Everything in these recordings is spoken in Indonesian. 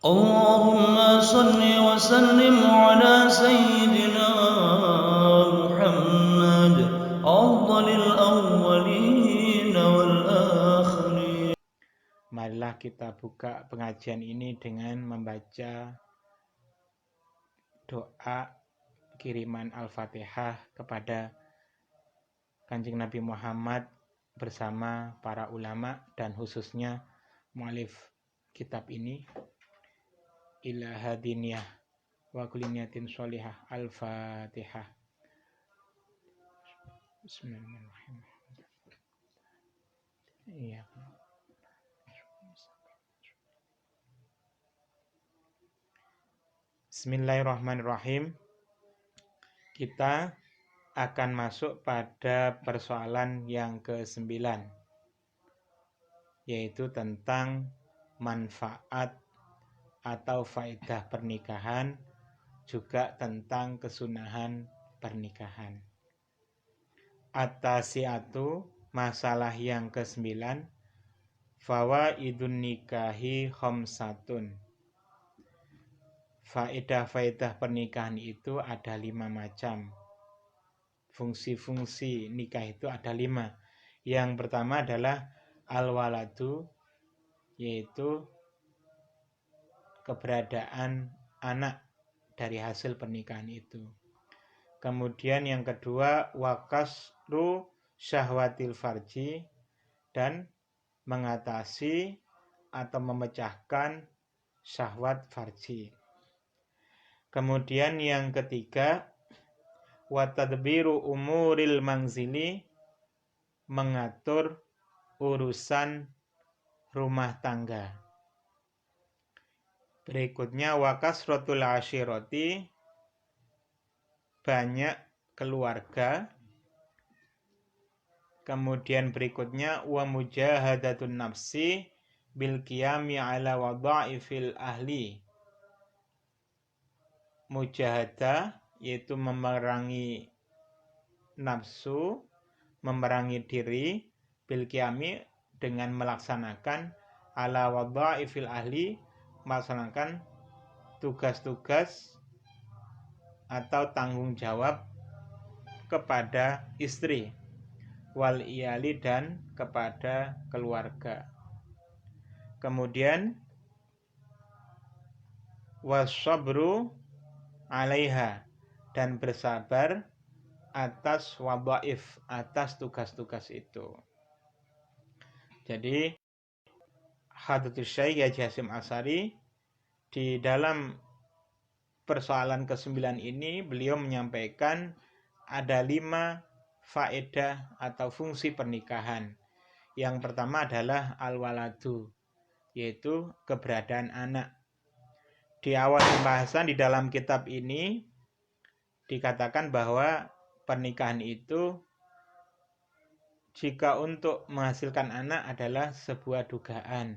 اللهم صل وسلم على سيدنا محمد أفضل الأولين والآخرين. Marilah kita buka pengajian ini dengan membaca doa kiriman Al-Fatihah kepada Kanjeng Nabi Muhammad bersama para ulama dan khususnya mu'alif kitab ini. Ila hadiniyah wa kuliniyatin sholihah. Al-Fatihah. Bismillahirrahmanirrahim. Iya. Bismillahirrahmanirrahim. Kita akan masuk pada persoalan yang ke-9, yaitu tentang manfaat atau faedah pernikahan, juga tentang kesunahan pernikahan. At-tasi'atu, masalah yang ke-9, fawaidun nikahi khamsatun. Faedah-faedah pernikahan itu ada 5 macam. Fungsi-fungsi nikah itu ada 5. Yang pertama adalah al-waladu, yaitu keberadaan anak dari hasil pernikahan itu. Kemudian yang kedua wakasru syahwatil farji, dan mengatasi atau memecahkan syahwat farji. Kemudian yang ketiga watadbiru umuril manzili, mengatur urusan rumah tangga. Berikutnya wakasrotul ashiroti, banyak keluarga. Kemudian berikutnya wa mujahadatun nafsi bil qiyami ala wadha'ifil ahli. Mujahadah yaitu memerangi nafsu, memerangi diri, bil qiyami dengan melaksanakan ala wadha'ifil ahli, melaksanakan tugas-tugas atau tanggung jawab kepada istri, wal iyali, dan kepada keluarga. Kemudian wasabru alaiha, dan bersabar atas wadhaif, atas tugas-tugas itu. Jadi Hadratus Syekh Haji Hasyim Asy'ari di dalam persoalan ke-9 ini beliau menyampaikan ada 5 faedah atau fungsi pernikahan. Yang pertama adalah al-waladu, yaitu keberadaan anak. Di awal pembahasan di dalam kitab ini dikatakan bahwa pernikahan itu jika untuk menghasilkan anak adalah sebuah dugaan.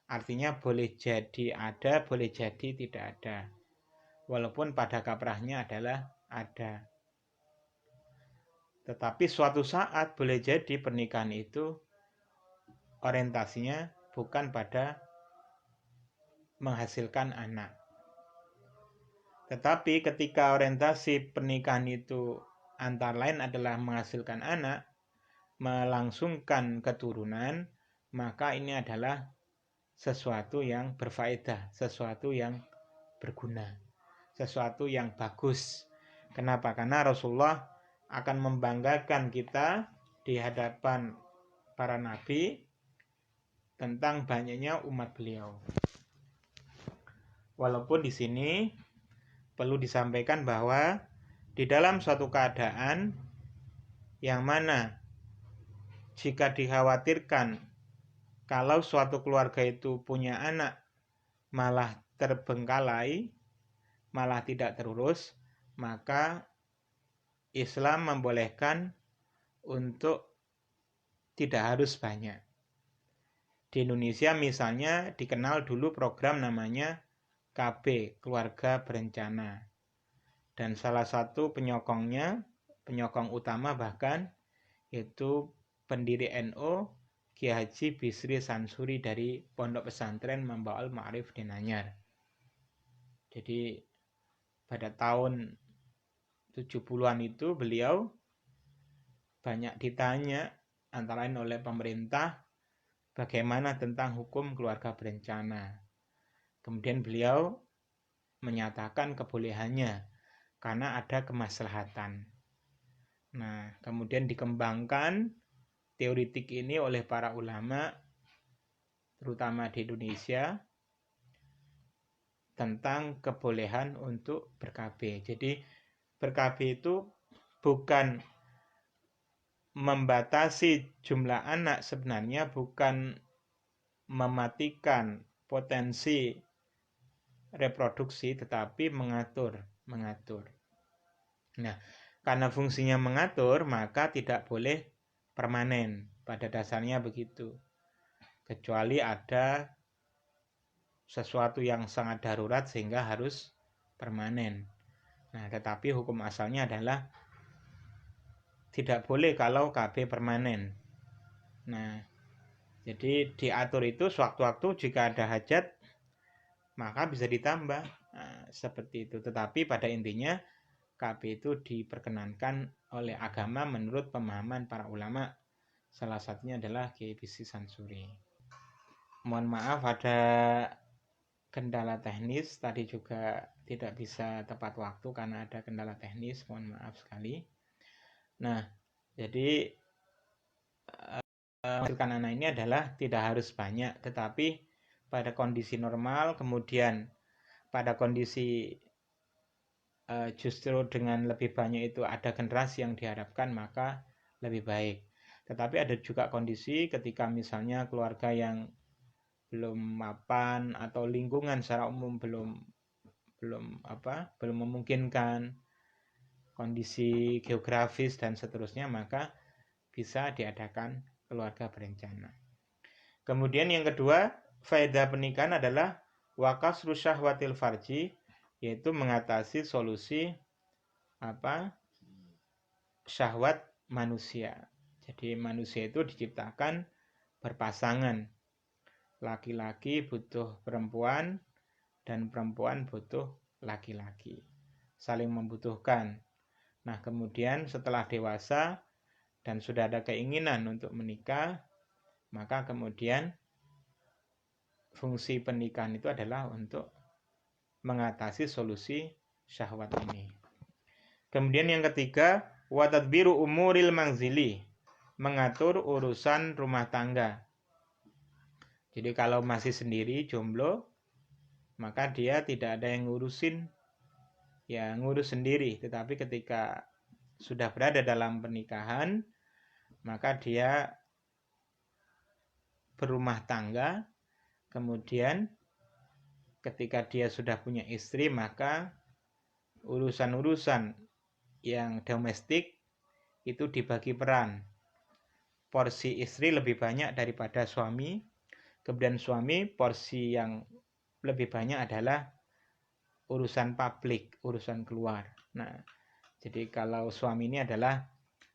Artinya boleh jadi ada, boleh jadi tidak ada. Walaupun pada kaprahnya adalah ada. Tetapi suatu saat boleh jadi pernikahan itu orientasinya bukan pada menghasilkan anak. Tetapi ketika orientasi pernikahan itu antara lain adalah menghasilkan anak, melangsungkan keturunan, maka ini adalah sesuatu yang berfaedah, sesuatu yang berguna, sesuatu yang bagus. Kenapa? Karena Rasulullah akan membanggakan kita di hadapan para nabi tentang banyaknya umat beliau. Walaupun di sini perlu disampaikan bahwa di dalam suatu keadaan yang mana jika dikhawatirkan kalau suatu keluarga itu punya anak malah terbengkalai, malah tidak terurus, maka Islam membolehkan untuk tidak harus banyak. Di Indonesia misalnya dikenal dulu program namanya KB, Keluarga Berencana. Dan salah satu penyokong utama bahkan, yaitu pendiri NU, Kiai Haji Bisri Sansuri dari Pondok Pesantren Mambaul Ma'arif di Nanyar. Jadi pada tahun 70-an itu beliau banyak ditanya antara lain oleh pemerintah bagaimana tentang hukum keluarga berencana. Kemudian beliau menyatakan kebolehannya karena ada kemaslahatan. Nah, kemudian dikembangkan teoritik ini oleh para ulama terutama di Indonesia tentang kebolehan untuk ber-KB. Jadi ber-KB itu bukan membatasi jumlah anak, sebenarnya bukan mematikan potensi reproduksi, tetapi mengatur. Nah, karena fungsinya mengatur, maka tidak boleh permanen. Pada dasarnya begitu. Kecuali ada sesuatu yang sangat darurat sehingga harus permanen. Nah, tetapi hukum asalnya adalah tidak boleh kalau KB permanen. Nah, jadi diatur itu sewaktu-waktu jika ada hajat maka bisa ditambah. Nah, seperti itu. Tetapi pada intinya KB itu diperkenankan oleh agama menurut pemahaman para ulama. Salah satunya adalah Kiai Bisi Sansuri. Mohon maaf ada kendala teknis, tadi juga tidak bisa tepat waktu karena ada kendala teknis, mohon maaf sekali. Nah, jadi menghasilkan anak ini adalah tidak harus banyak, tetapi pada kondisi normal, kemudian pada kondisi justru dengan lebih banyak itu ada generasi yang diharapkan, maka lebih baik. Tetapi ada juga kondisi ketika misalnya keluarga yang belum mapan atau lingkungan secara umum belum memungkinkan, kondisi geografis dan seterusnya, maka bisa diadakan keluarga berencana. Kemudian yang kedua, faedah pernikahan adalah wakasru syahwatil farji, yaitu mengatasi solusi syahwat manusia. Jadi manusia itu diciptakan berpasangan. Laki-laki butuh perempuan dan perempuan butuh laki-laki. Saling membutuhkan. Nah, kemudian setelah dewasa dan sudah ada keinginan untuk menikah, maka kemudian fungsi pernikahan itu adalah untuk mengatasi solusi syahwat ini. Kemudian yang ketiga, wa tadbiru umuril manzili, mengatur urusan rumah tangga. Jadi kalau masih sendiri jomblo, maka dia tidak ada yang ngurusin, ya ngurus sendiri. Tetapi ketika sudah berada dalam pernikahan, maka dia berumah tangga. Kemudian ketika dia sudah punya istri, maka urusan-urusan yang domestik itu dibagi peran. Porsi istri lebih banyak daripada suami. Kemudian suami porsi yang lebih banyak adalah urusan publik, urusan keluar. Nah, jadi kalau suami ini adalah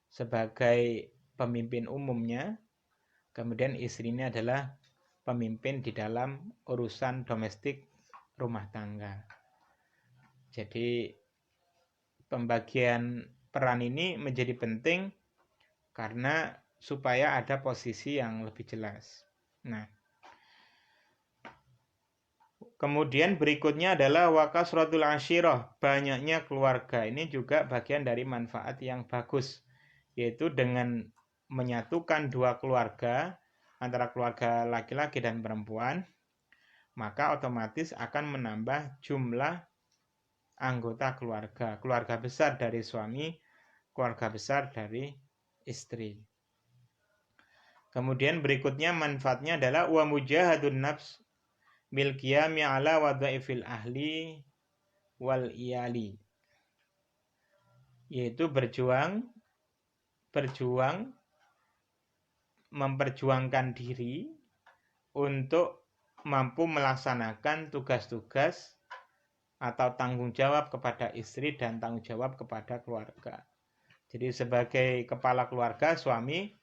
sebagai pemimpin umumnya, kemudian istrinya adalah pemimpin di dalam urusan domestik rumah tangga. Jadi pembagian peran ini menjadi penting karena supaya ada posisi yang lebih jelas. Nah, kemudian berikutnya adalah wakasratul asyirah, banyaknya keluarga. Ini juga bagian dari manfaat yang bagus, yaitu dengan menyatukan dua keluarga, antara keluarga laki-laki dan perempuan, maka otomatis akan menambah jumlah anggota keluarga. Keluarga besar dari suami, keluarga besar dari istri. Kemudian berikutnya manfaatnya adalah wa mujahadun nafs bil qiyami ala wadhaifil ahli wal iyali, yaitu berjuang memperjuangkan diri untuk mampu melaksanakan tugas-tugas atau tanggung jawab kepada istri dan tanggung jawab kepada keluarga. Jadi sebagai kepala keluarga, suami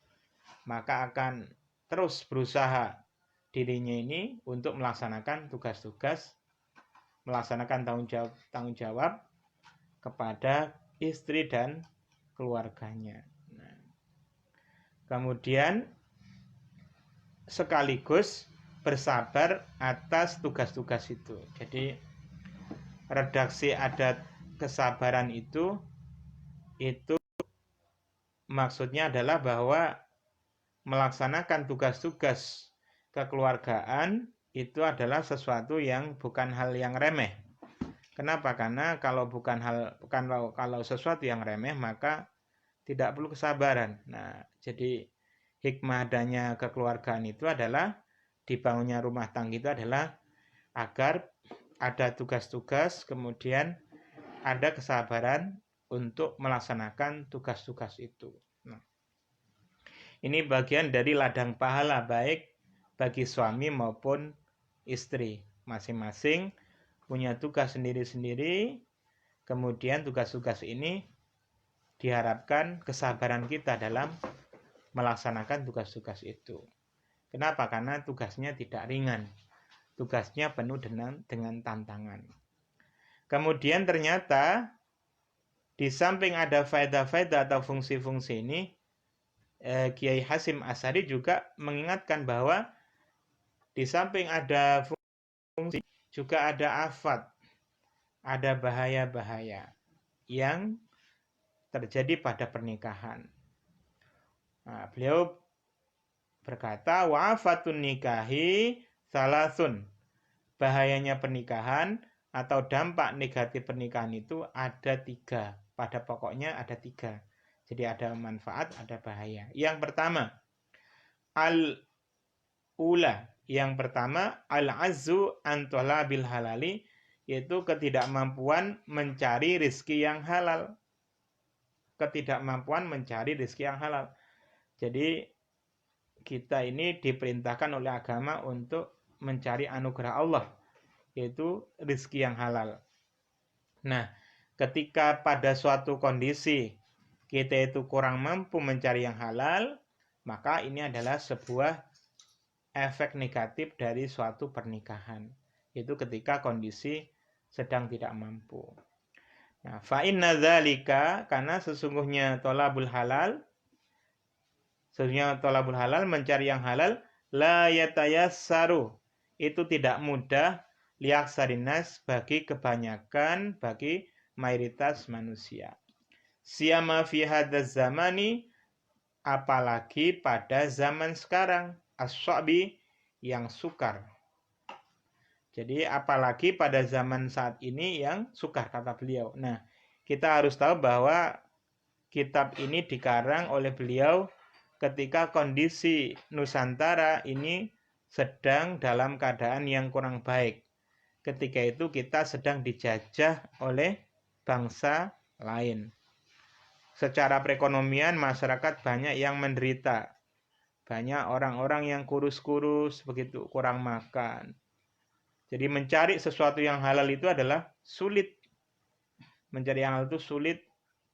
maka akan terus berusaha dirinya ini untuk melaksanakan tugas-tugas melaksanakan tanggung jawab kepada istri dan keluarganya. Nah, kemudian sekaligus bersabar atas tugas-tugas itu. Jadi redaksi adat kesabaran itu maksudnya adalah bahwa melaksanakan tugas-tugas kekeluargaan itu adalah sesuatu yang bukan hal yang remeh. Kenapa? Karena kalau sesuatu yang remeh maka tidak perlu kesabaran. Nah, jadi hikmah adanya kekeluargaan itu adalah dibangunnya rumah tangga itu adalah agar ada tugas-tugas, kemudian ada kesabaran untuk melaksanakan tugas-tugas itu. Nah, ini bagian dari ladang pahala baik bagi suami maupun istri. Masing-masing punya tugas sendiri-sendiri. Kemudian tugas-tugas ini diharapkan kesabaran kita dalam melaksanakan tugas-tugas itu. Kenapa? Karena tugasnya tidak ringan. Tugasnya penuh dengan tantangan. Kemudian ternyata di samping ada faedah-faedah atau fungsi-fungsi ini, Kiai Hasyim Asy'ari juga mengingatkan bahwa di samping ada fungsi juga ada afat, ada bahaya-bahaya yang terjadi pada pernikahan. Nah, beliau berkata, wa afatun nikahi salasun. Bahayanya pernikahan atau dampak negatif pernikahan itu ada 3. Pada pokoknya ada 3. Jadi ada manfaat, ada bahaya. Yang pertama, yang pertama al-azzu an talabil halali, yaitu ketidakmampuan mencari rezeki yang halal. Ketidakmampuan mencari rezeki yang halal. Jadi kita ini diperintahkan oleh agama untuk mencari anugerah Allah, yaitu rezeki yang halal. Nah, ketika pada suatu kondisi kita itu kurang mampu mencari yang halal, maka ini adalah sebuah efek negatif dari suatu pernikahan, yaitu ketika kondisi sedang tidak mampu. Nah, fa inna dzalika, karena sesungguhnya tolabul halal mencari yang halal, la yatayassaru, itu tidak mudah liaksarinas, bagi kebanyakan, bagi mayoritas manusia. Siyama fi hadzal zamani, apalagi pada zaman sekarang, as-sa'bi, yang sukar. Jadi apalagi pada zaman saat ini yang sukar, kata beliau. Nah, kita harus tahu bahwa kitab ini dikarang oleh beliau ketika kondisi Nusantara ini sedang dalam keadaan yang kurang baik. Ketika itu kita sedang dijajah oleh bangsa lain. Secara perekonomian masyarakat banyak yang menderita. Banyak orang-orang yang kurus-kurus, begitu, kurang makan. Jadi mencari sesuatu yang halal itu adalah sulit. Mencari yang halal itu sulit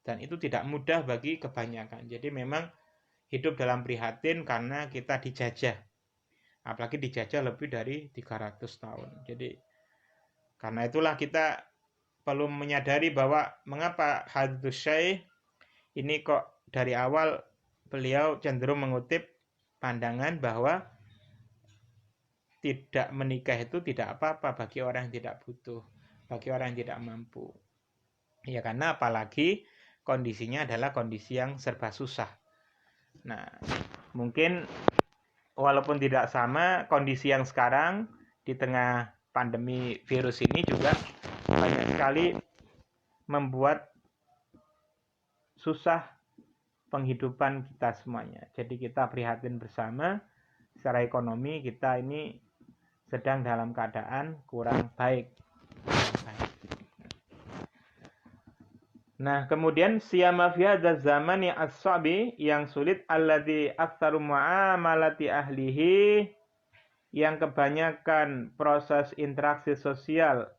dan itu tidak mudah bagi kebanyakan. Jadi memang hidup dalam prihatin karena kita dijajah. Apalagi dijajah lebih dari 300 tahun. Jadi karena itulah kita perlu menyadari bahwa mengapa Hadits Syaikh ini kok dari awal beliau cenderung mengutip pandangan bahwa tidak menikah itu tidak apa-apa bagi orang yang tidak butuh, bagi orang yang tidak mampu. Ya karena apalagi kondisinya adalah kondisi yang serba susah. Nah, mungkin walaupun tidak sama kondisi yang sekarang di tengah pandemi virus ini juga banyak sekali membuat susah penghidupan kita semuanya. Jadi kita prihatin bersama, secara ekonomi kita ini sedang dalam keadaan kurang baik. Nah, kemudian siyama fi hadzal zamani as-sabi, yang sulit, alladzi aktsaru muamalati ahlihi, yang kebanyakan proses interaksi sosial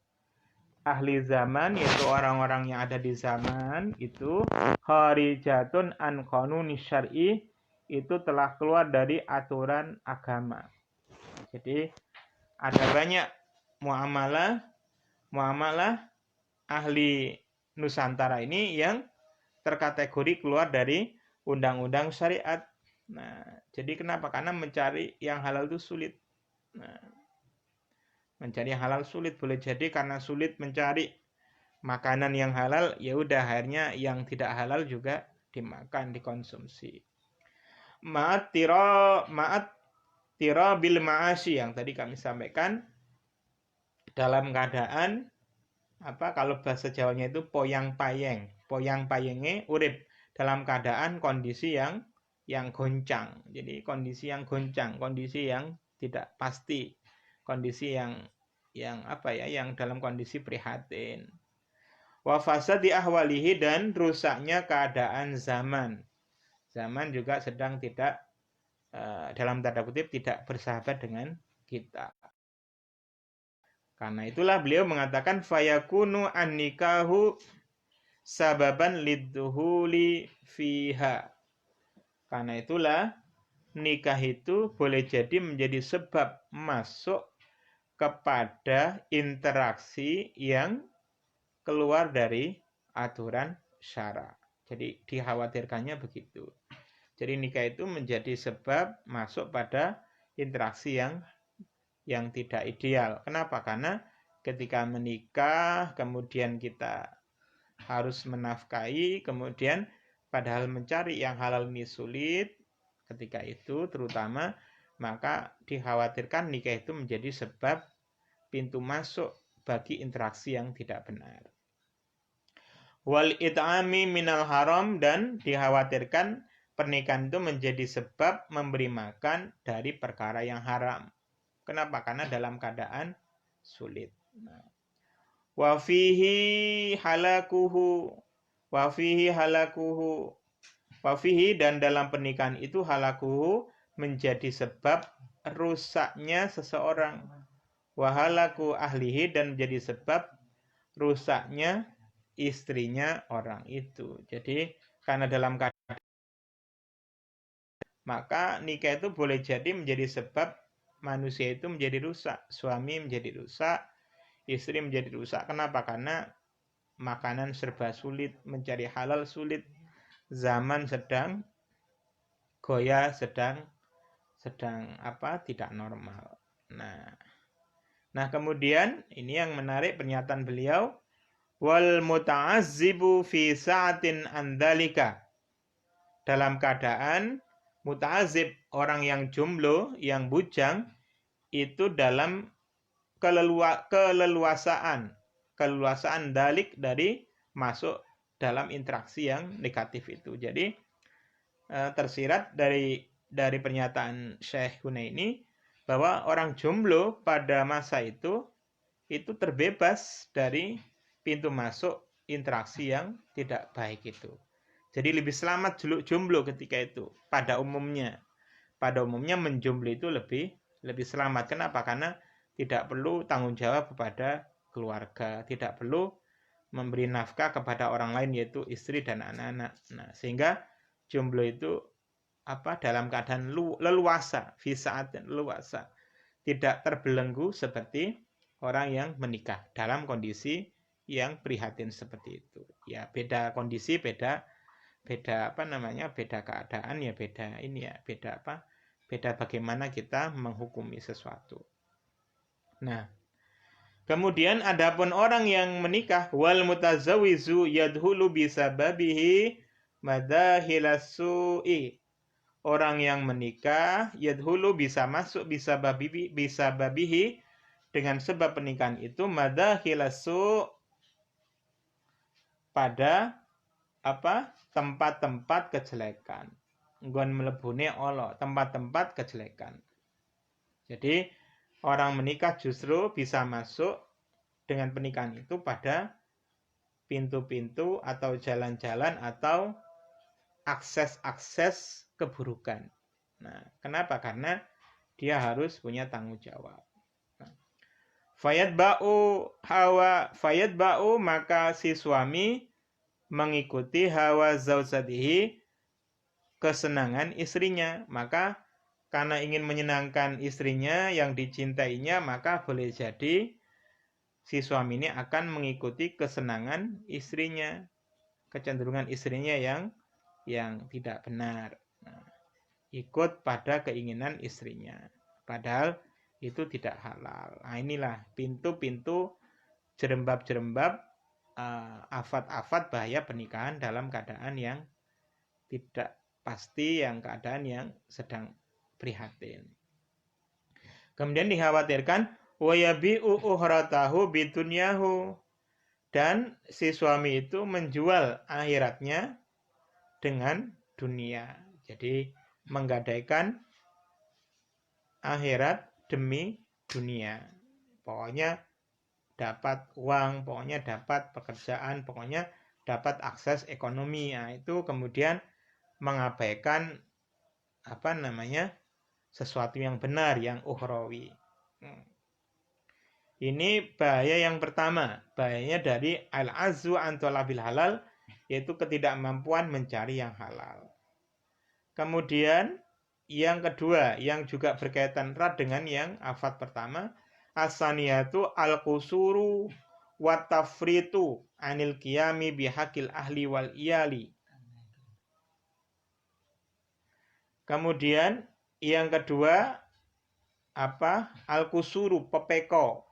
ahli zaman, yaitu orang-orang yang ada di zaman itu, kharijatun an qanuni syar'i, itu telah keluar dari aturan agama. Jadi ada banyak muamalah ahli Nusantara ini yang terkategori keluar dari undang-undang syariat. Nah, jadi kenapa? Karena mencari yang halal itu sulit. Nah, mencari yang halal sulit, boleh jadi karena sulit mencari makanan yang halal, ya udah akhirnya yang tidak halal juga dimakan, dikonsumsi. Ma'at tira bil ma'asyi yang tadi kami sampaikan, dalam keadaan kalau bahasa Jawanya itu poyang payenge urip, dalam keadaan kondisi yang goncang. Jadi kondisi yang goncang, kondisi yang tidak pasti, kondisi yang dalam kondisi prihatin. Wa fasadi ahwalihi, dan rusaknya keadaan zaman. Zaman juga sedang tidak dalam tanda kutip tidak bersahabat dengan kita. Karena itulah beliau mengatakan fayakunu an-nikahu sababan lidduhuli fiha. Karena itulah nikah itu boleh jadi menjadi sebab masuk kepada interaksi yang keluar dari aturan syara. Jadi dikhawatirkannya begitu. Jadi nikah itu menjadi sebab masuk pada interaksi yang tidak ideal. Kenapa? Karena ketika menikah, kemudian kita harus menafkahi, kemudian padahal mencari yang halal ini sulit, ketika itu terutama, maka dikhawatirkan nikah itu menjadi sebab pintu masuk bagi interaksi yang tidak benar. Wal it'ami minal haram, dan dikhawatirkan pernikahan itu menjadi sebab memberi makan dari perkara yang haram. Kenapa? Karena dalam keadaan sulit. Wa fihi halakuhu, dan dalam pernikahan itu halakuhu menjadi sebab rusaknya seseorang. Wa halaku ahlihi, dan menjadi sebab rusaknya istrinya orang itu. Jadi karena dalam keadaan, maka nikah itu boleh jadi menjadi sebab manusia itu menjadi rusak, suami menjadi rusak, istri menjadi rusak. Kenapa? Karena makanan serba sulit, mencari halal sulit, zaman sedang goyah, sedang tidak normal. Nah, kemudian ini yang menarik pernyataan beliau, wal muta'azzibu fi sa'atin andalika. Dalam keadaan muta'azzib, orang yang jomblo, yang bujang, itu dalam keleluasaan dalik dari masuk dalam interaksi yang negatif itu. Jadi tersirat dari pernyataan Syekh Hunaini bahwa orang jomblo pada masa itu terbebas dari pintu masuk interaksi yang tidak baik itu. Jadi lebih selamat jomblo ketika itu. Pada umumnya menjomblo itu lebih selamat. Kenapa? Karena tidak perlu tanggung jawab kepada keluarga, tidak perlu memberi nafkah kepada orang lain, yaitu istri dan anak-anak. Nah, sehingga jomblo itu dalam keadaan leluasa, fisaatin leluasa, tidak terbelenggu seperti orang yang menikah dalam kondisi yang prihatin seperti itu. Ya, beda kondisi, beda keadaan, ya beda bagaimana kita menghukumi sesuatu. Nah, kemudian adapun orang yang menikah, wal mutazawwizu yadhulu bisababihi madahilasu'i. Orang yang menikah yadhulu bisa masuk bisa babihi dengan sebab pernikahan itu madahilasu, pada tempat-tempat kejelekan. Nggon mlebune Allah, tempat-tempat kejelekan. Jadi orang menikah justru bisa masuk dengan pernikahan itu pada pintu-pintu atau jalan-jalan atau akses-akses keburukan. Nah, kenapa? Karena dia harus punya tanggung jawab. Fayadba'u, maka si suami mengikuti hawa zaujatihi, kesenangan istrinya. Maka karena ingin menyenangkan istrinya yang dicintainya, maka boleh jadi si suami ini akan mengikuti kesenangan istrinya, kecenderungan istrinya yang tidak benar. Nah, ikut pada keinginan istrinya, padahal itu tidak halal. Nah, inilah pintu-pintu jerembab-jerembab afat-afat bahaya pernikahan dalam keadaan yang tidak pasti, yang keadaan yang sedang prihatin. Kemudian dikhawatirkan wayabi'u ukhratahu bidunyahu, dan si suami itu menjual akhiratnya dengan dunia. Jadi menggadaikan akhirat demi dunia. Pokoknya dapat uang, pokoknya dapat pekerjaan, pokoknya dapat akses ekonomi. Nah, itu kemudian mengabaikan sesuatu yang benar, yang ukhrawi. Ini bahaya yang pertama. Bahayanya dari al-azzu an talabil halal, yaitu ketidakmampuan mencari yang halal. Kemudian yang kedua, yang juga berkaitan erat dengan yang afat pertama, as-saniyatu al-qusuru wa tafritu anil qiyami bihaqil ahli wal iyali. Kemudian yang kedua al-qusuru, pepeko,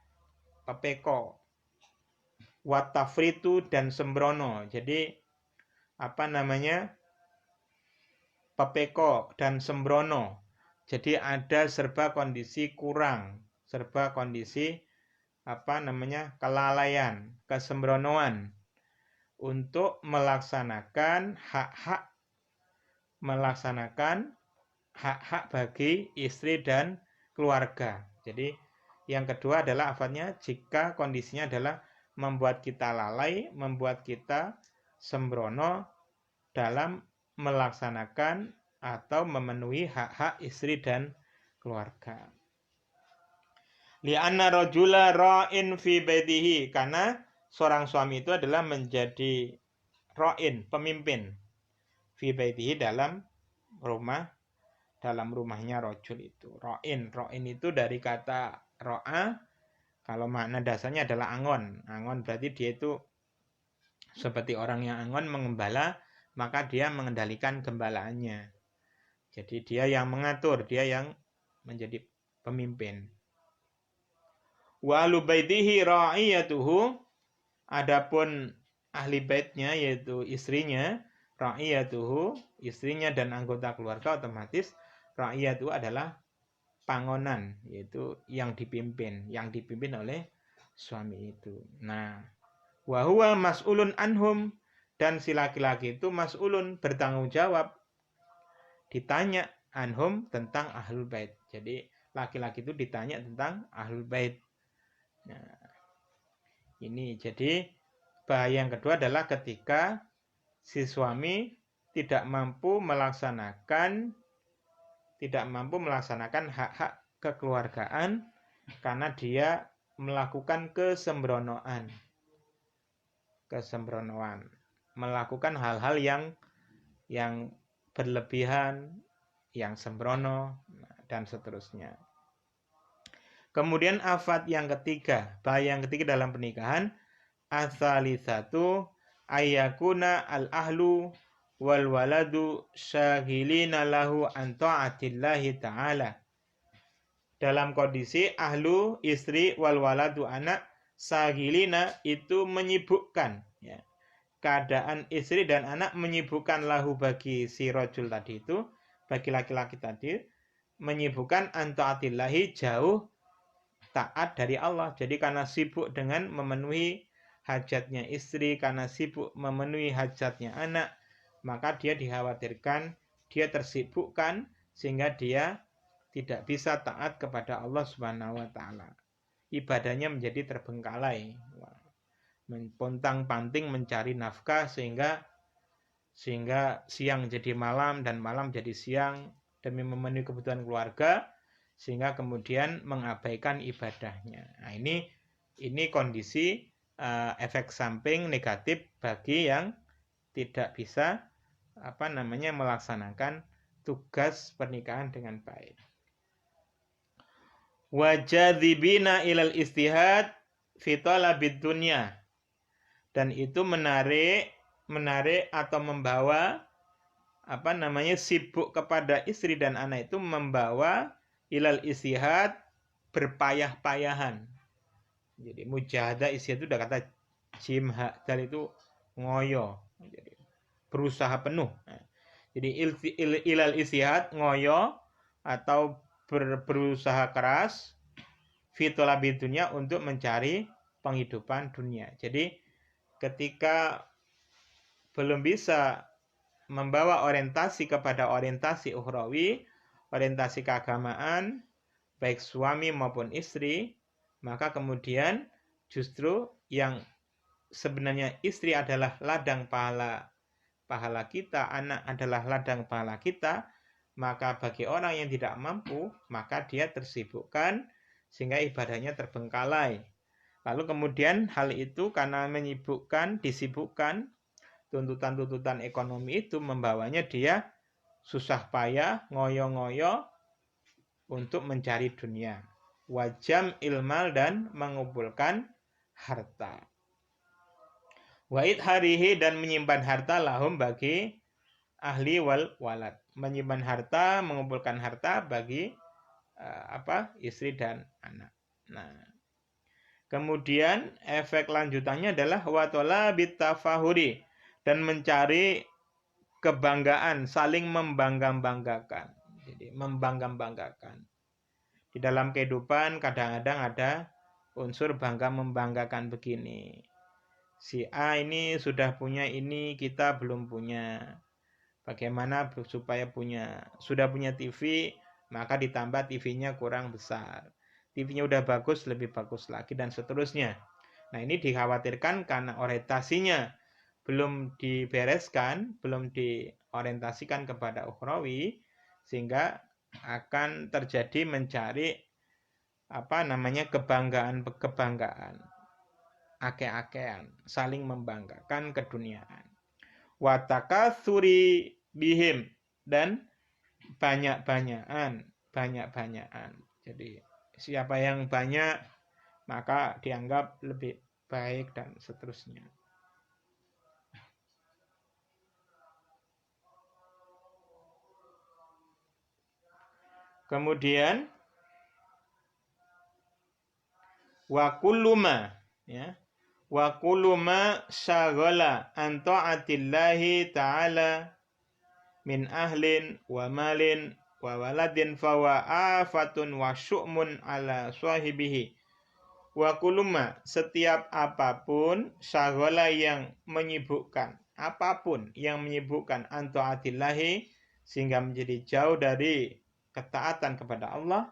wa tafritu dan sembrono. Jadi pepeko dan sembrono. Jadi ada serba kondisi kurang, serba kondisi kelalaian, kesembronoan untuk melaksanakan hak-hak bagi istri dan keluarga. Jadi yang kedua adalah afatnya jika kondisinya adalah membuat kita lalai, membuat kita sembrono dalam melaksanakan atau memenuhi hak-hak istri dan keluarga. Li'anna rajula ra'in fi baitihi, karena seorang suami itu adalah menjadi ra'in, pemimpin, fi baitihi, dalam rumahnya rajul itu. Ra'in itu dari kata ro'a, kalau makna dasarnya adalah angon. Angon berarti dia itu seperti orang yang angon mengembala, maka dia mengendalikan gembalaannya. Jadi dia yang mengatur, dia yang menjadi pemimpin. Wa ahlu baitihi ra'iyatuhu, adapun ahli baitnya yaitu istrinya, ra'iyatuhu, istrinya dan anggota keluarga, otomatis ra'iyatuhu adalah pangonan, yaitu yang dipimpin oleh suami itu. Nah, wa huwa mas'ulun anhum, dan si laki-laki itu mas'ulun, bertanggung jawab, ditanya anhum, tentang ahlul bait. Jadi laki-laki itu ditanya tentang ahlul bait. Nah, ini jadi bahaya yang kedua adalah ketika si suami tidak mampu melaksanakan hak-hak kekeluargaan karena dia melakukan kesembronoan, melakukan hal-hal yang berlebihan, yang sembrono, dan seterusnya. Kemudian afat yang ketiga, bahaya yang ketiga dalam pernikahan, ats-tsalitsatu ayyakuna al-ahlu wal waladu syagilina lahu an ta'atillahi ta'ala. Dalam kondisi ahlu, istri, wal waladu, anak, syagilina itu menyibukkan, ya. Keadaan istri dan anak menyibukkan lahu bagi si rajul tadi itu, bagi laki-laki tadi, menyibukkan an ta'atillahi, jauh taat dari Allah. Jadi karena sibuk dengan memenuhi hajatnya istri, karena sibuk memenuhi hajatnya anak, maka dia dikhawatirkan, dia tersibukkan sehingga dia tidak bisa taat kepada Allah Subhanahu wa taala. Ibadahnya menjadi terbengkalai, pontang-panting mencari nafkah sehingga siang jadi malam dan malam jadi siang demi memenuhi kebutuhan keluarga, sehingga kemudian mengabaikan ibadahnya. Nah, ini kondisi efek samping negatif bagi yang tidak bisa melaksanakan tugas pernikahan dengan baik. Wajadzibina ilal istihad fi talabid dunya, dan itu menarik atau membawa sibuk kepada istri dan anak itu membawa ilal istihad, berpayah-payahan. Jadi mujahadah istihad itu udah kata jimha, dan itu ngoyo, jadi berusaha penuh. Jadi ilal istihad, ngoyo atau berusaha keras fi talabid dunya, untuk mencari penghidupan dunia. Jadi ketika belum bisa membawa orientasi kepada orientasi ukhrawi, orientasi keagamaan, baik suami maupun istri, maka kemudian justru yang sebenarnya istri adalah ladang pahala kita, anak adalah ladang pahala kita, maka bagi orang yang tidak mampu, maka dia tersibukkan sehingga ibadahnya terbengkalai. Lalu kemudian hal itu karena disibukkan, tuntutan-tuntutan ekonomi itu membawanya dia susah payah, ngoyo-ngoyo untuk mencari dunia. Wajam ilmal, dan mengumpulkan harta. Wa'id harihi, dan menyimpan harta lahum, bagi ahli wal walad. Menyimpan harta, mengumpulkan harta bagi istri dan anak. Nah, kemudian efek lanjutannya adalah watola bitafahuri, dan mencari kebanggaan, saling membangga-banggakan. Jadi membangga-banggakan. Di dalam kehidupan kadang-kadang ada unsur bangga-membanggakan begini. Si A ini sudah punya ini, kita belum punya. Bagaimana supaya sudah punya TV, maka ditambah TV-nya kurang besar. TV-nya udah bagus, lebih bagus lagi, dan seterusnya. Nah, ini dikhawatirkan karena orientasinya belum dibereskan, belum diorientasikan kepada ukhrawi, sehingga akan terjadi mencari kebanggaan, ake-akean, saling membanggakan keduniaan. Watakatsuri bihim, dan banyak-banyakan. Jadi siapa yang banyak maka dianggap lebih baik, dan seterusnya. Kemudian wa kullu ma syaghala an ta'atillahi ta'ala min ahlin wa malin wa waladin fawa afatun wa syu'mun ala sahibihi. Wa kullu ma, setiap apapun, syaghala, yang menyibukkan, apapun yang menyibukkan an ta'atillahi, sehingga menjadi jauh dari ketaatan kepada Allah,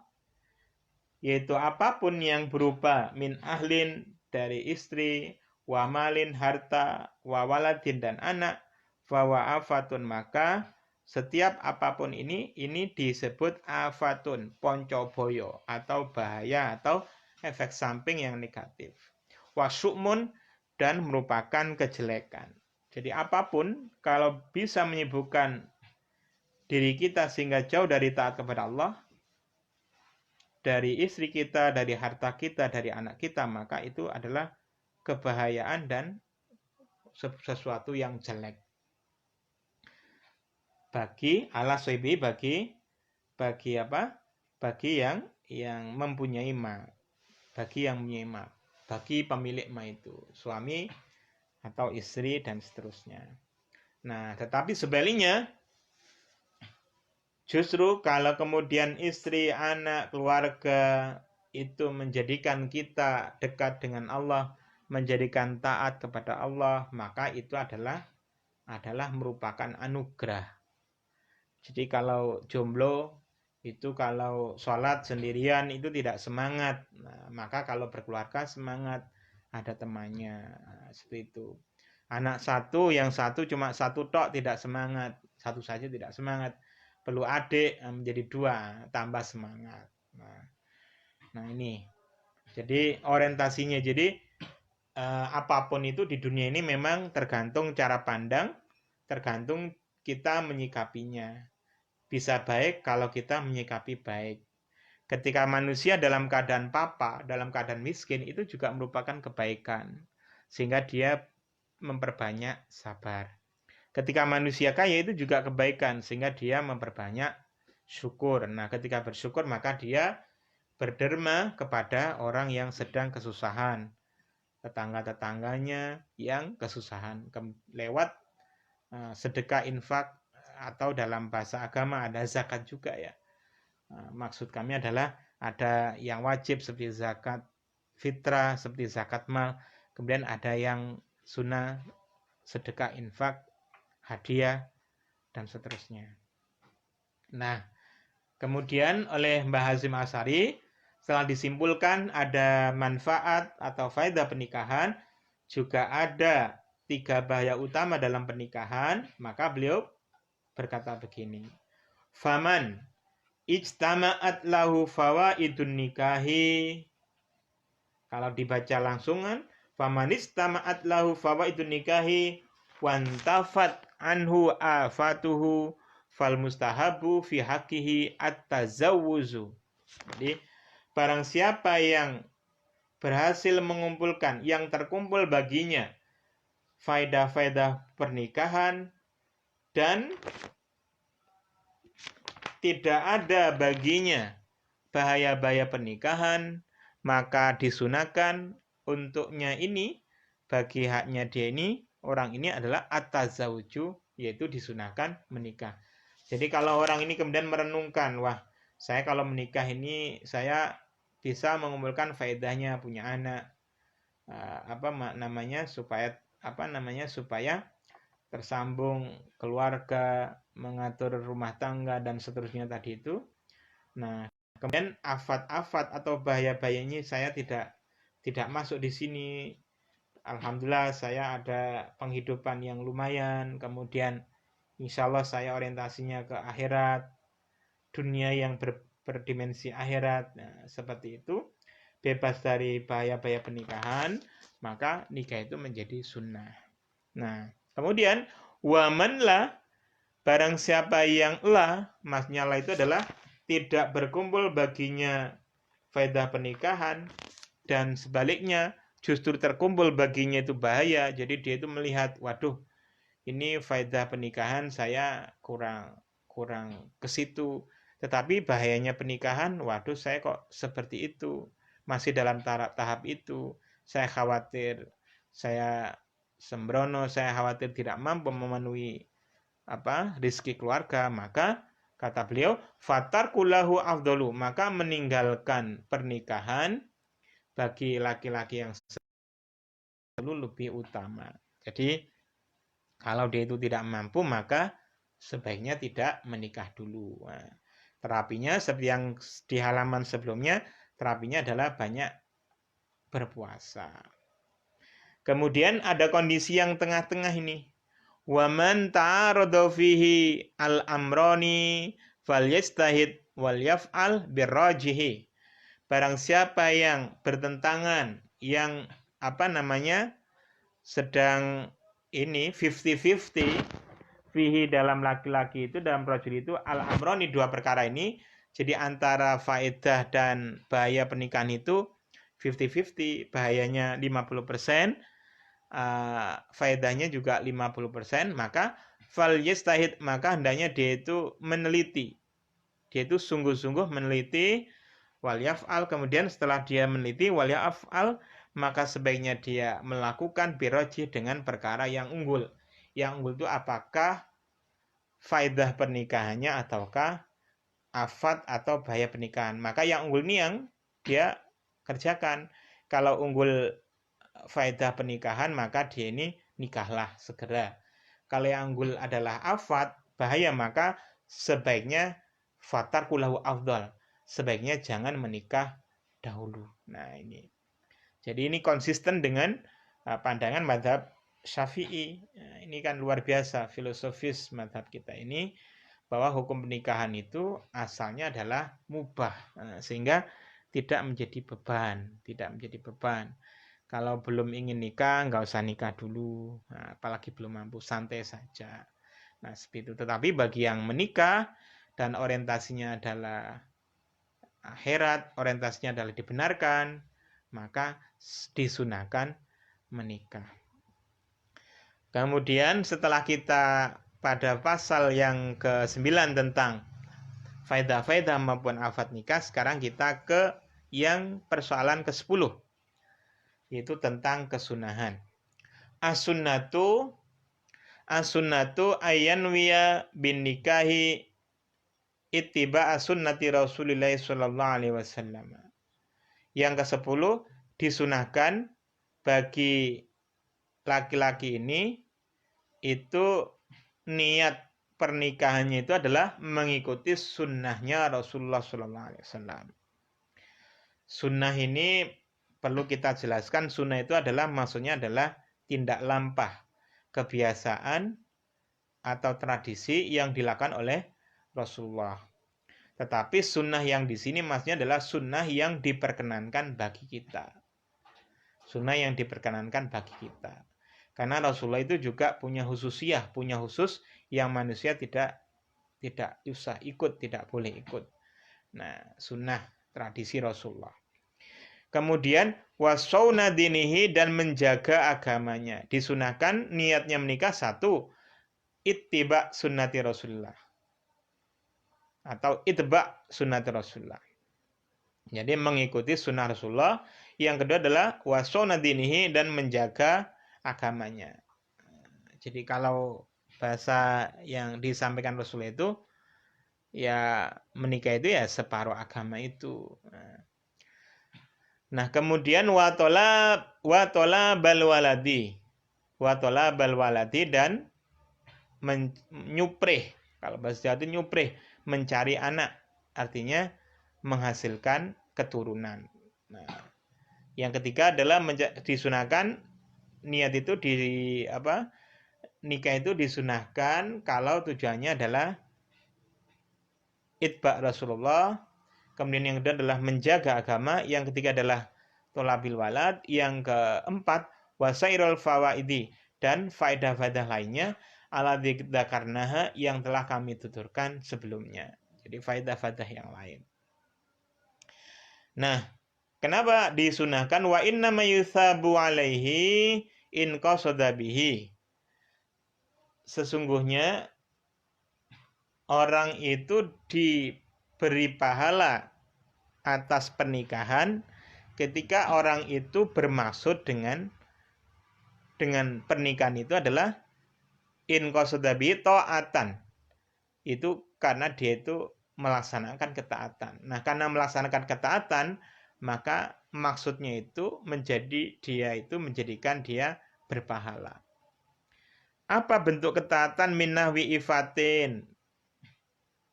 yaitu apapun yang berupa min ahlin, dari istri, wa malin, harta, wa waladin, dan anak, fawa afatun, maka setiap apapun ini disebut afatun, poncoboyo, atau bahaya, atau efek samping yang negatif. Wa syu'mun, dan merupakan kejelekan. Jadi apapun kalau bisa menyibukkan diri kita sehingga jauh dari taat kepada Allah, dari istri kita, dari harta kita, dari anak kita, maka itu adalah kebahayaan dan sesuatu yang jelek. Bagi yang mempunyai ma, bagi pemilik ma itu, suami atau istri dan seterusnya. Nah, tetapi sebaliknya, justru kalau kemudian istri, anak, keluarga itu menjadikan kita dekat dengan Allah, menjadikan taat kepada Allah, maka itu adalah merupakan anugerah. Jadi kalau jomblo itu, kalau sholat sendirian itu tidak semangat. Nah, maka kalau berkeluarga semangat, ada temannya. Nah, seperti itu. Anak yang satu cuma satu tok, tidak semangat. Satu saja tidak semangat. Perlu adik, menjadi 2, tambah semangat. Nah ini. Jadi orientasinya. Jadi apapun itu di dunia ini memang tergantung cara pandang, tergantung kita menyikapinya. Bisa baik kalau kita menyikapi baik. ketika manusia dalam keadaan papa, dalam keadaan miskin, itu juga merupakan kebaikan. Sehingga dia memperbanyak sabar. Ketika manusia kaya itu juga kebaikan, sehingga dia memperbanyak syukur. Nah, ketika bersyukur maka dia berderma kepada orang yang sedang kesusahan, tetangga-tetangganya yang kesusahan, lewat sedekah, infak, atau dalam bahasa agama ada zakat juga ya. Maksud kami adalah ada yang wajib seperti zakat fitrah, seperti zakat mal, kemudian ada yang sunnah, sedekah, infak, hadiah, dan seterusnya. Nah, kemudian oleh Mbah Hasyim Asy'ari setelah disimpulkan ada manfaat atau faedah pernikahan, juga ada 3 bahaya utama dalam pernikahan, maka beliau berkata begini. Faman ijtama'at lahu fawaidun nikahi. Kalau dibaca langsungan, faman ijtama'at lahu fawaidun nikahi wantafat anhu afatuhu fal mustahabu fi haqqihi at-tazawwuzu. Jadi barang siapa yang berhasil mengumpulkan, yang terkumpul baginya faedah-faedah pernikahan dan tidak ada baginya bahaya-bahaya pernikahan, maka disunahkan untuknya ini, bagi haknya dia ini, orang ini adalah at-tazawuju, yaitu disunahkan menikah. Jadi kalau orang ini kemudian merenungkan, wah, saya kalau menikah ini saya bisa mengumpulkan faedahnya, punya anak, supaya tersambung keluarga, mengatur rumah tangga, dan seterusnya tadi itu. Nah, kemudian afat-afat atau bahaya-bahaya ini saya tidak masuk di sini. Alhamdulillah saya ada penghidupan yang lumayan, kemudian insya Allah saya orientasinya ke akhirat, dunia yang berdimensi akhirat. Nah, seperti itu, bebas dari bahaya-bahaya pernikahan, maka nikah itu menjadi sunnah. Nah, kemudian waman lah, barang siapa yang lah, maksudnya lah itu adalah tidak berkumpul baginya faedah pernikahan, dan sebaliknya justru terkumpul baginya itu bahaya. Jadi dia itu melihat, waduh, ini faedah pernikahan saya kurang ke situ. Tetapi bahayanya pernikahan, waduh, saya kok seperti itu, masih dalam tahap itu. Saya khawatir, saya sembrono, saya khawatir tidak mampu memenuhi rizki keluarga. Maka kata beliau, fatarkulahu afdolu, maka meninggalkan pernikahan bagi laki-laki yang lebih utama. Jadi kalau dia itu tidak mampu, maka sebaiknya tidak menikah dulu. Nah, terapinya seperti yang di halaman sebelumnya, terapinya adalah banyak berpuasa. Kemudian ada kondisi yang tengah-tengah ini. Waman ta'arada fihi al-amrani falyajtahid wal yaf'al birrajihi. Barang siapa yang bertentangan, yang sedang ini 50-50 fihi dalam laki-laki itu, dalam rajul itu, al-amrani, 2 perkara ini. Jadi antara faedah dan bahaya pernikahan itu 50-50, bahayanya 50%, faedahnya juga 50%, maka fal yastahid, maka hendaknya dia itu meneliti, dia itu sungguh-sungguh meneliti, wal yaf'al, kemudian setelah dia meneliti wal yaf'al, maka sebaiknya dia melakukan birajih dengan perkara yang unggul. Yang unggul itu apakah faedah pernikahannya ataukah afat atau bahaya pernikahan. Maka yang unggul ini yang dia kerjakan. Kalau unggul faedah pernikahan, maka dia ini nikahlah segera. Kalau yang unggul adalah afat, bahaya, maka sebaiknya fatarkulahu afdal, sebaiknya jangan menikah dahulu. Nah, ini. Jadi ini konsisten dengan pandangan mazhab Syafi'i. Nah, ini kan luar biasa filosofis mazhab kita ini, bahwa hukum pernikahan itu asalnya adalah mubah, sehingga tidak menjadi beban. Kalau belum ingin nikah, nggak usah nikah dulu. Nah, apalagi belum mampu, santai saja. Nah, seperti itu. Tetapi bagi yang menikah dan orientasinya adalah akhirat, orientasinya adalah dibenarkan, maka disunahkan menikah. Kemudian setelah kita pada pasal yang ke-9 tentang faedah-faedah maupun afat nikah, sekarang kita ke yang persoalan ke-10, yaitu tentang kesunahan. As-sunnatu ayyanwiya bin nikahi ittiba'a sunnati Rasulillah sallallahu alaihi wasallam. Yang ke-10, disunahkan bagi laki-laki ini itu niat pernikahannya itu adalah mengikuti sunnahnya Rasulullah sallallahu alaihi wasallam. Sunnah ini perlu kita jelaskan, sunnah itu adalah maksudnya adalah tindak lampah, kebiasaan atau tradisi yang dilakukan oleh Rasulullah. Tetapi sunnah yang di sini maksudnya adalah sunnah yang diperkenankan bagi kita. Sunnah yang diperkenankan bagi kita. Karena Rasulullah itu juga punya khususiyah, punya khusus yang manusia tidak usah ikut, tidak boleh ikut. Nah, sunnah tradisi Rasulullah. Kemudian wasauna dinihi, dan menjaga agamanya. Disunahkan niatnya menikah, satu, ittiba sunnati Rasulullah atau itba sunnati Rasulullah. Jadi mengikuti sunnah Rasulullah. Yang kedua adalah wasauna dinihi, dan menjaga agamanya. Jadi kalau bahasa yang disampaikan Rasulullah itu ya menikah itu ya separuh agama itu. Nah, kemudian watola balwaladi, dan menyuprih. Kalau bahasa Jawa itu nyuprih, mencari anak, artinya menghasilkan keturunan. Nah, yang ketiga adalah disunahkan niat itu nikah itu disunahkan kalau tujuannya adalah itba Rasulullah. Kemudian yang kedua adalah menjaga agama. Yang ketiga adalah tolabil walad. Yang keempat wasairul fawaidi, dan faedah-faedah lainnya ala dzakarnaha yang telah kami tuturkan sebelumnya. Jadi faedah-faedah yang lain. Nah, kenapa disunahkan? Wa inna ma yuthabu alaihi in qasada bihi. Sesungguhnya orang itu diberi pahala atas pernikahan ketika orang itu bermaksud dengan pernikahan itu adalah in qasada bihi ta'atan. Itu karena dia itu melaksanakan ketaatan. Nah, karena melaksanakan ketaatan, maka maksudnya itu menjadikan dia berpahala. Apa bentuk ketaatan? Minahwi ifatin.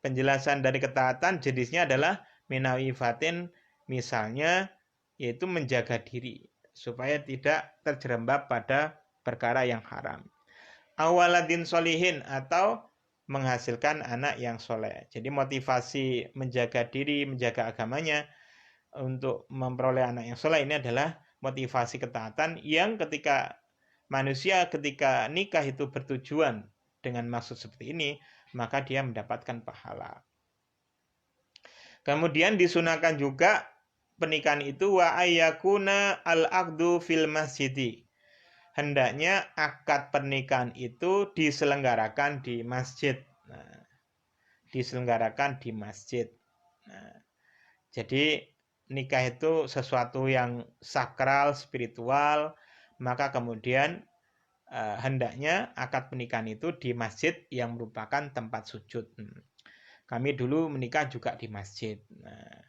Penjelasan dari ketaatan jenisnya adalah minahwi ifatin, misalnya yaitu menjaga diri supaya tidak terjerembab pada perkara yang haram. Awaladin solihin, atau menghasilkan anak yang soleh. Jadi motivasi menjaga diri, menjaga agamanya untuk memperoleh anak yang soleh ini adalah motivasi ketaatan yang ketika nikah itu bertujuan dengan maksud seperti ini, maka dia mendapatkan pahala. Kemudian disunahkan juga pernikahan itu wa ayyakuna al-aqdu fil masjidi. Hendaknya akad pernikahan itu diselenggarakan di masjid. Nah, diselenggarakan di masjid. Nah, jadi nikah itu sesuatu yang sakral, spiritual, maka kemudian hendaknya akad pernikahan itu di masjid yang merupakan tempat sujud. Kami dulu menikah juga di masjid. Nah,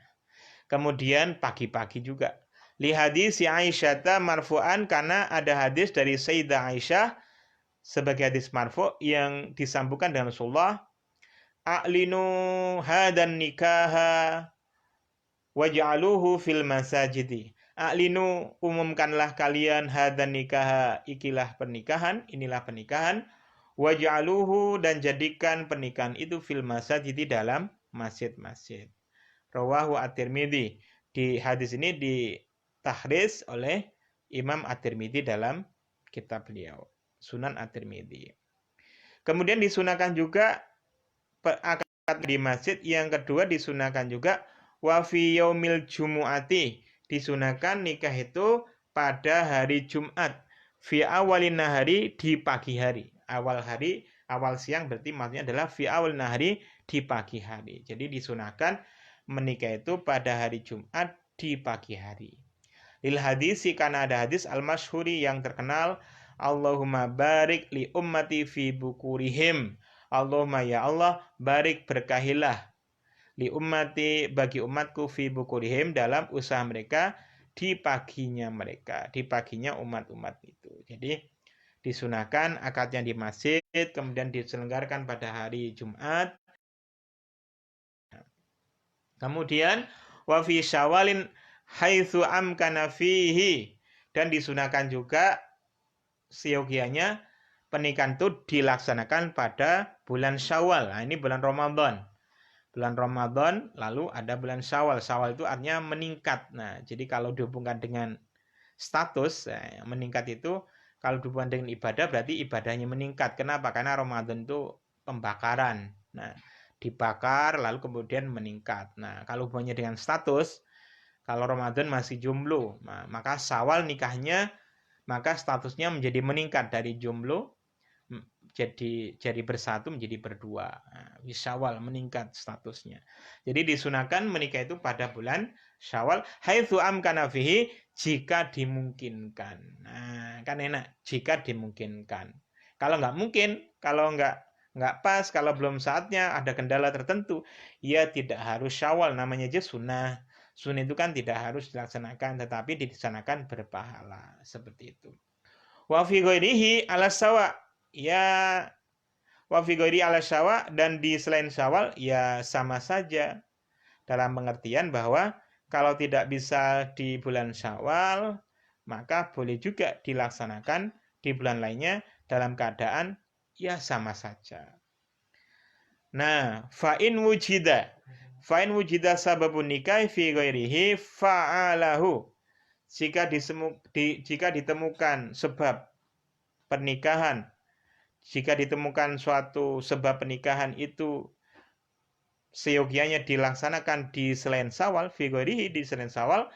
kemudian pagi-pagi juga. Li hadis Aisyah marfu'an, karena ada hadis dari Sayyidah Aisyah sebagai hadis marfu' yang disambungkan dengan Rasulullah. A'linu hadan nikaha waj'aluhu fil masajidi. A'linu, umumkanlah kalian hadan nikaha, inilah pernikahan. Waj'aluhu, dan jadikan pernikahan itu fil masajidi, dalam masjid-masjid. Rawahu at-Tirmidzi. Di hadis ini ditahris oleh Imam at-Tirmidzi dalam kitab beliau, Sunan at-Tirmidzi. Kemudian disunahkan juga akad di masjid. Yang kedua disunahkan juga Wa fi yaumil jumu'ati, disunahkan nikah itu pada hari Jumat. Fi awalin nahari, di pagi hari. Awal siang berarti maksudnya adalah fi awal nahari, di pagi hari. Jadi disunahkan menikah itu pada hari Jumat di pagi hari. Lil hadisi, karena ada hadis al-masyhuri yang terkenal, Allahumma barik li ummati fi bukurihim. Allahumma ya Allah, barik berkahilah li ummati, bagi umatku, fi bukurihim, dalam usaha mereka, di paginya mereka, di paginya umat-umat itu. Jadi disunahkan akadnya di masjid, kemudian diselenggarakan pada hari Jumat. Kemudian wa fi syawalin haitsu amkana fihi, dan disunahkan juga seyogianya pernikahan itu dilaksanakan pada bulan Syawal. Nah, ini bulan Ramadan. Bulan Ramadan, lalu ada bulan Syawal. Syawal itu artinya meningkat. Nah, jadi kalau dihubungkan dengan status, meningkat itu kalau dihubungkan dengan ibadah berarti ibadahnya meningkat. Kenapa? Karena Ramadan itu pembakaran. Nah, dibakar lalu kemudian meningkat. Nah, kalau hubungannya dengan status, kalau Ramadan masih jomblo, maka Syawal nikahnya, maka statusnya menjadi meningkat dari jomblo jadi bersatu menjadi berdua. Syawal meningkat statusnya. Jadi disunahkan menikah itu pada bulan Syawal, haitsu amkana fihi, jika dimungkinkan. Nah, kan enak, jika dimungkinkan. Kalau nggak mungkin, kalau nggak pas, kalau belum saatnya, ada kendala tertentu, ya tidak harus Syawal, namanya aja sunnah. Sunnah itu kan tidak harus dilaksanakan, tetapi dilaksanakan berpahala, seperti itu. Wa fi ghairihi ala sawa, ya wa fi ghairi ala sawa, dan di selain Syawal ya sama saja, dalam pengertian bahwa kalau tidak bisa di bulan Syawal, maka boleh juga dilaksanakan di bulan lainnya dalam keadaan ya sama saja. Nah, fa'in wujida sababun nikah fi ghairihi fa'alahu, jika ditemukan sebab pernikahan, jika ditemukan suatu sebab pernikahan itu seyogianya dilaksanakan di selain Syawal, fi ghairihi, di selain Syawal,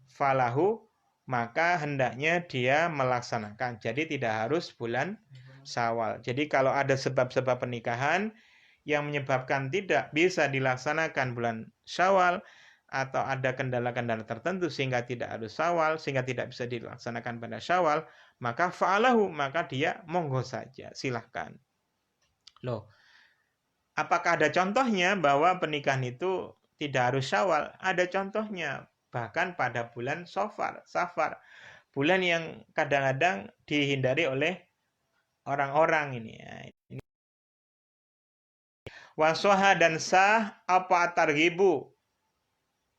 falahu, maka hendaknya dia melaksanakan. Jadi tidak harus bulan Syawal. Jadi kalau ada sebab-sebab pernikahan yang menyebabkan tidak bisa dilaksanakan bulan Syawal, atau ada kendala-kendala tertentu sehingga tidak harus Syawal, sehingga tidak bisa dilaksanakan pada Syawal, maka fa'alahu, maka dia monggo saja, silahkan. Loh, apakah ada contohnya bahwa pernikahan itu tidak harus Syawal? Ada contohnya, bahkan pada bulan Safar, bulan yang kadang-kadang dihindari oleh orang-orang ini. Wasoha, dan sah apa targhibu,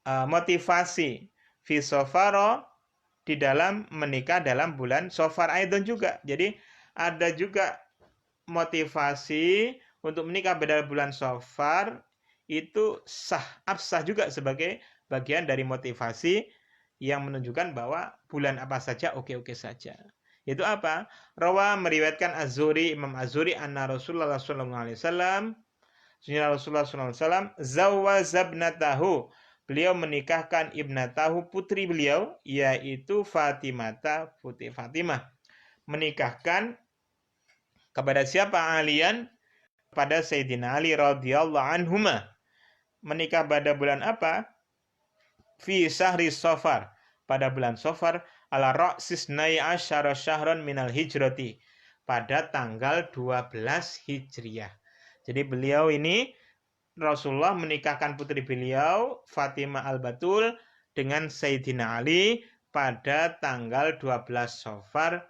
motivasi fi safaro, di dalam menikah dalam bulan Safar aidon juga. Jadi ada juga motivasi untuk menikah pada bulan Safar, itu sah juga sebagai bagian dari motivasi yang menunjukkan bahwa bulan apa saja oke-oke saja. Itu apa? Rawa, meriwayatkan Az-Zuhri, Imam Az-Zuhri, anna Rasulullah sallallahu alaihi wasallam, Rasulullah sallallahu alaihi wasallam, zawwazabnatahu, beliau menikahkan ibnatahu, putri beliau, yaitu Fatimah, putri Fatimah. Menikahkan kepada siapa? Alian, pada Sayyidina Ali radhiyallahu anhuma. Menikah pada bulan apa? Fi syahri Safar, pada bulan Safar, ala ra'sis nai asyara syahron minal hijrati, pada tanggal 12 Hijriah. Jadi beliau ini, Rasulullah menikahkan putri beliau, Fatimah Al-Batul, dengan Sayyidina Ali pada tanggal 12 Safar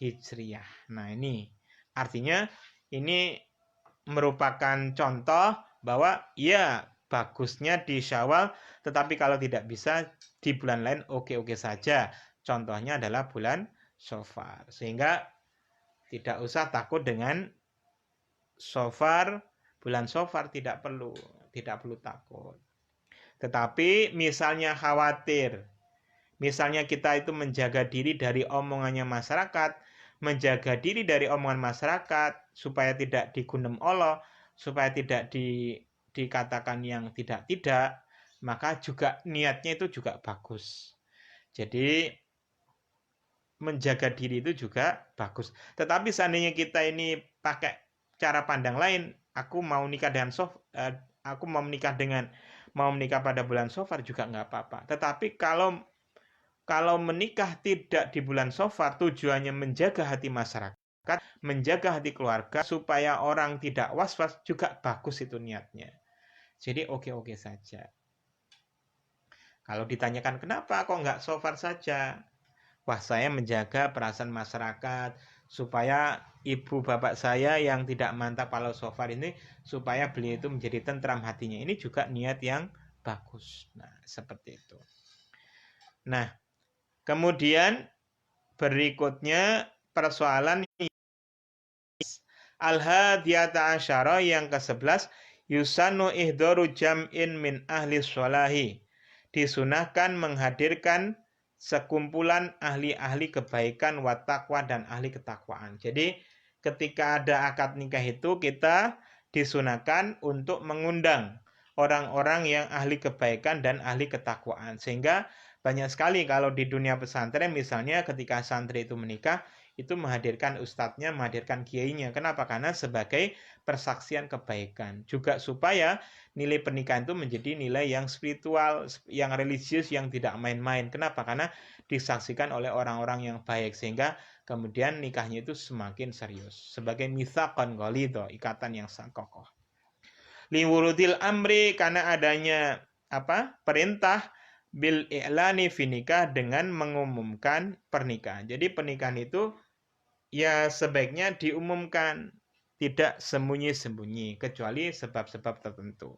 Hijriah. Nah, ini artinya ini merupakan contoh bahwa ya bagusnya di Syawal, tetapi kalau tidak bisa di bulan lain oke-oke saja. Contohnya adalah bulan Safar. Sehingga tidak usah takut dengan Safar, bulan Safar, tidak perlu takut. Tetapi misalnya khawatir, misalnya kita itu menjaga diri dari omongannya masyarakat, menjaga diri dari omongan masyarakat supaya tidak digundem Allah, supaya tidak dikatakan yang tidak-tidak, maka juga niatnya itu juga bagus. Jadi menjaga diri itu juga bagus. Tetapi seandainya kita ini pakai cara pandang lain, aku mau menikah pada bulan Safar juga nggak apa-apa. Tetapi kalau menikah tidak di bulan Safar, tujuannya menjaga hati masyarakat, menjaga hati keluarga, supaya orang tidak was-was, juga bagus itu niatnya. Jadi oke-oke saja. Kalau ditanyakan kenapa kok nggak Safar saja? Wah, saya menjaga perasaan masyarakat, supaya ibu bapak saya yang tidak mantap kalau Safar ini, supaya beliau itu menjadi tentram hatinya. Ini juga niat yang bagus. Nah, seperti itu. Nah, kemudian berikutnya persoalan al-hadiyata asyara yang ke-11, yusanu ihdaru jam'in min ahli sholahi. Disunahkan menghadirkan sekumpulan ahli-ahli kebaikan wa taqwa dan ahli ketakwaan. Jadi ketika ada akad nikah itu kita disunahkan untuk mengundang orang-orang yang ahli kebaikan dan ahli ketakwaan. Sehingga banyak sekali kalau di dunia pesantren misalnya ketika santri itu menikah, itu menghadirkan ustadznya, menghadirkan kiainya. Kenapa? Karena sebagai persaksian kebaikan. Juga supaya nilai pernikahan itu menjadi nilai yang spiritual, yang religius, yang tidak main-main. Kenapa? Karena disaksikan oleh orang-orang yang baik. Sehingga kemudian nikahnya itu semakin serius. Sebagai mitsaqan ghalidha, ikatan yang sangat kokoh. Liwurudil amri, karena adanya perintah bil i'lani fi nikah, dengan mengumumkan pernikahan. Jadi pernikahan itu ya sebaiknya diumumkan, tidak sembunyi-sembunyi kecuali sebab-sebab tertentu.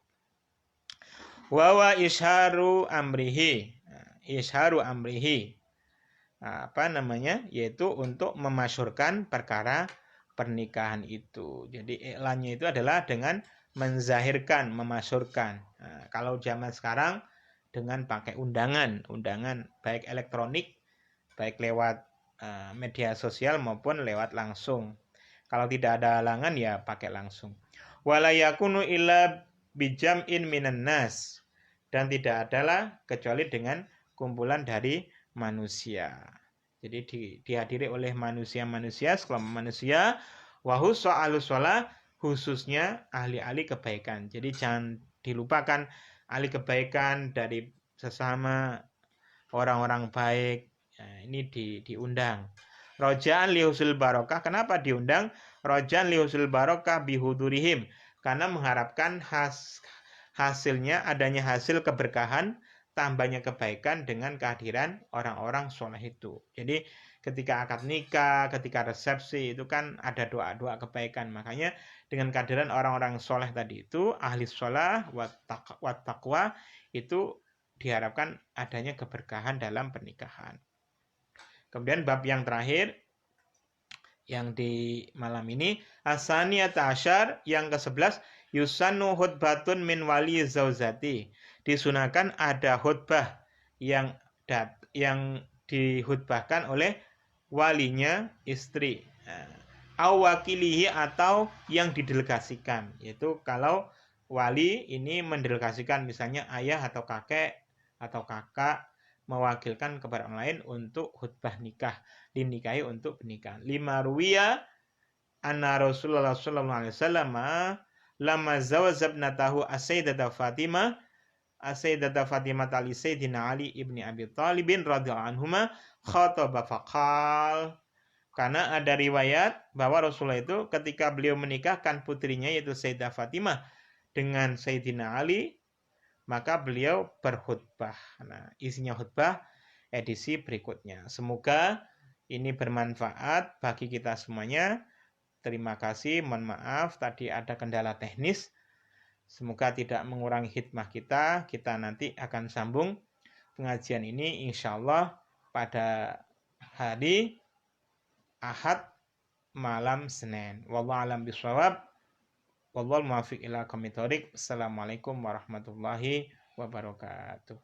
Wawa isharu amrihi. Isharu amrihi. Yaitu untuk memasyurkan perkara pernikahan itu. Jadi iklannya itu adalah dengan menzahirkan, memasyurkan. Kalau zaman sekarang dengan pakai undangan baik elektronik, baik lewat media sosial maupun lewat langsung. Kalau tidak ada halangan ya pakai langsung. Wala yakunu illa bijam'in minan nas, dan tidak adalah kecuali dengan kumpulan dari manusia. Jadi dihadiri oleh manusia-manusia, sekelompok manusia, wa hussa'alus shalah, khususnya ahli-ahli kebaikan. Jadi jangan dilupakan ahli kebaikan dari sesama orang-orang baik. Nah, ini diundang. Rojaan lihusul barokah. Kenapa diundang? Rojaan lihusul barokah bihudurihim. Karena mengharapkan hasilnya, adanya hasil keberkahan, tambahnya kebaikan dengan kehadiran orang-orang soleh itu. Jadi ketika akad nikah, ketika resepsi itu kan ada doa-doa kebaikan. Makanya dengan kehadiran orang-orang soleh tadi itu, ahli sholah wa taqwa, itu diharapkan adanya keberkahan dalam pernikahan. Kemudian bab yang terakhir yang di malam ini, asaniyata asyar yang ke-11, yusannu khutbatun min wali zauzati. Disunahkan ada khutbah yang dihutbahkan oleh walinya istri. Awakilihi, atau yang didelegasikan. Yaitu kalau wali ini mendelegasikan misalnya ayah atau kakek atau kakak mewakilkan kepada orang lain untuk khutbah nikah, dinikahi untuk pernikahan. 5 ruwiya anna Rasulullah sallallahu alaihi wasallam lama zawazabnatahu as-sayyidata Fatimah ali Sayyidina Ali ibni Abi Thalibin radhiyallahu anhuma khataba faqal. Karena ada riwayat bahwa Rasulullah itu ketika beliau menikahkan putrinya yaitu Sayyidah Fatimah dengan Sayyidina Ali, maka beliau berkhutbah. Nah, isinya khutbah edisi berikutnya. Semoga ini bermanfaat bagi kita semuanya. Terima kasih, mohon maaf tadi ada kendala teknis. Semoga tidak mengurangi hikmah kita. Kita nanti akan sambung pengajian ini insyaallah pada hari Ahad malam Senin. Wallahu a'lam bishawab. Wallahul muwaffiq ila aqwamit thoriq. Assalamualaikum warahmatullahi wabarakatuh.